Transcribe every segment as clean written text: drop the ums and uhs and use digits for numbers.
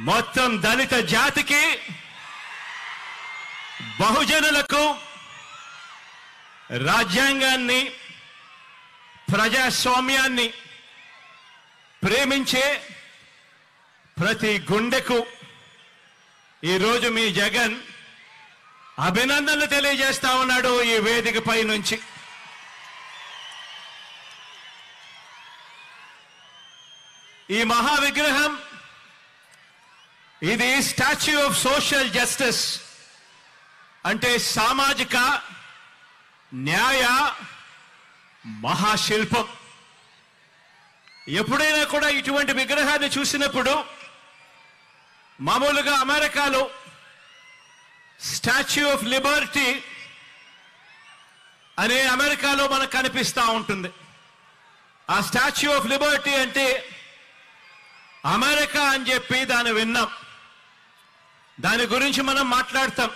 మొత్తం దళిత జాతికి బహుజనులకు రాజ్యాంగాన్ని ప్రజాస్వామ్యాన్ని ప్రేమించే ప్రతి గుండెకు ఈ రోజు మీ జగన్ అభినందనలు తెలియజేస్తా ఉన్నాడు ఈ వేదికపై నుంచి. ఈ మహా విగ్రహం ఇది స్టాచ్యూ ఆఫ్ సోషల్ జస్టిస్ అంటే సామాజిక న్యాయ మహాశిల్పం. ఎప్పుడైనా కూడా ఇటువంటి విగ్రహాన్ని చూసినప్పుడు మామూలుగా అమెరికాలో స్టాచ్యూ ఆఫ్ లిబర్టీ అనే అమెరికాలో మనకు కనిపిస్తూ ఉంటుంది. ఆ స్టాచ్యూ ఆఫ్ లిబర్టీ అంటే అమెరికా అని చెప్పి దాన్ని విన్నాం, దాని గురించి మనం మాట్లాడతాం.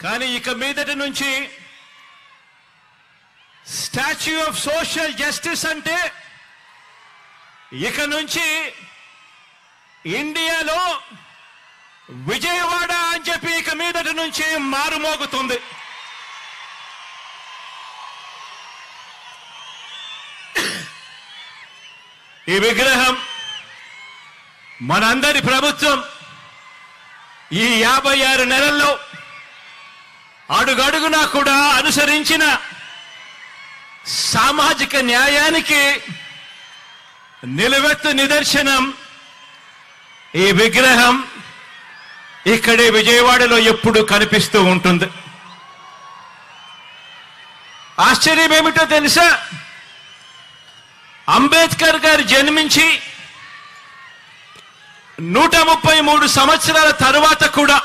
కానీ ఇక మీదటి నుంచి స్టాచ్యూ ఆఫ్ సోషల్ జస్టిస్ అంటే ఇక నుంచి ఇండియాలో విజయవాడ అని చెప్పి ఇక మీదటి నుంచి మారుమోగుతుంది. ఈ విగ్రహం మనందరి ప్రభుత్వం ఈ 56 నెలల్లో అడుగడుగునా కూడా అనుసరించిన సామాజిక న్యాయానికి నిలువెత్తు నిదర్శనం ఈ విగ్రహం ఇక్కడే విజయవాడలో ఎప్పుడు కనిపిస్తూ ఉంటుంది. ఆశ్చర్యం ఏమిటో తెలుసా, అంబేద్కర్ గారు జన్మించి 133 సంవత్సరాల తరువాత కూడా,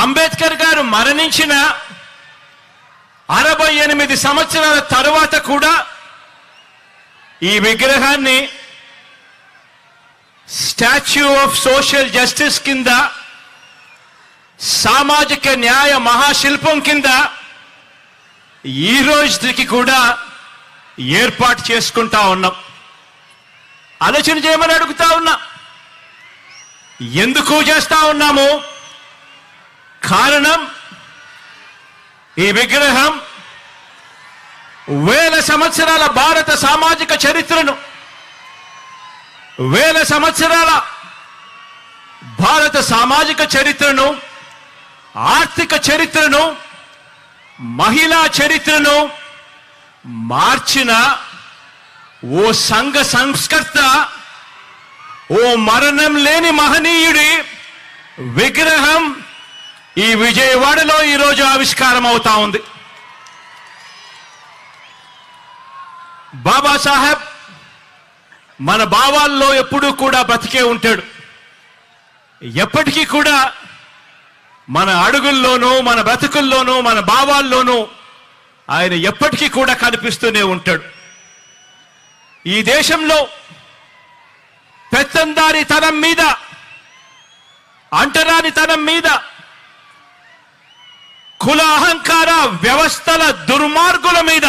అంబేద్కర్ గారు మరణించిన 68 సంవత్సరాల తరువాత కూడా ఈ విగ్రహాన్ని స్టాచ్యూ ఆఫ్ సోషల్ జస్టిస్ కింద, సామాజిక న్యాయ మహాశిల్పం కింద ఈ రోజుకి కూడా ఏర్పాటు చేసుకుంటా ఉన్నాం. ఆలోచన చేయమని అడుగుతా ఉన్నా. ఎందుకు చేస్తా ఉన్నాము? కారణం ఈ విగ్రహం వేల సంవత్సరాల భారత సామాజిక చరిత్రను, వేల సంవత్సరాల భారత సామాజిక చరిత్రను, ఆర్థిక చరిత్రను, మహిళా చరిత్రను మార్చిన ఓ సంఘ సంస్కర్త, ఓ మరణం లేని మహనీయుడి విగ్రహం ఈ విజయవాడలో ఈరోజు ఆవిష్కారం అవుతా ఉంది. బాబాసాహెబ్ మన భావాల్లో ఎప్పుడూ కూడా బ్రతికే ఉంటాడు. ఎప్పటికీ కూడా మన అడుగుల్లోనూ, మన బ్రతుకుల్లోనూ, మన భావాల్లోనూ ఆయన ఎప్పటికీ కూడా కనిపిస్తూనే ఉంటాడు. ఈ దేశంలో పెత్తందారితనం మీద, అంటరానితనం మీద, కుల అహంకార వ్యవస్థల దుర్మార్గుల మీద,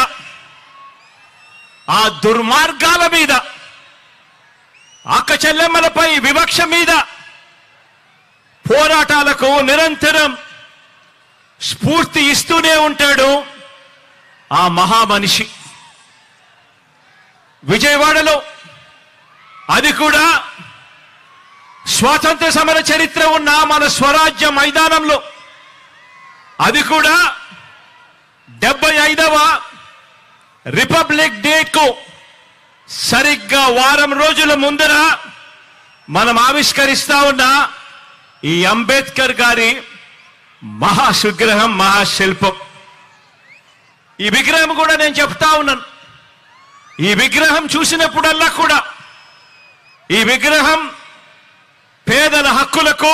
ఆ దుర్మార్గాల మీద, అక్క చెల్లెమ్మలపై వివక్ష మీద పోరాటాలకు నిరంతరం స్ఫూర్తి ఇస్తూనే ఉంటాడు ఆ మహామనిషి. విజయవాడలో, అది కూడా స్వాతంత్ర సమర చరిత్ర ఉన్న మన స్వరాజ్య మైదానంలో, అది కూడా 75వ రిపబ్లిక్ డేకు సరిగ్గా వారం రోజుల ముందర మనం ఆవిష్కరిస్తా ఉన్న ఈ అంబేద్కర్ గారి మహాశిల్పం, మహాశిల్పం. ఈ విగ్రహం కూడా నేను చెప్తా ఉన్నాను, ఈ విగ్రహం చూసినప్పుడల్లా కూడా ఈ విగ్రహం పేదల హక్కులకు,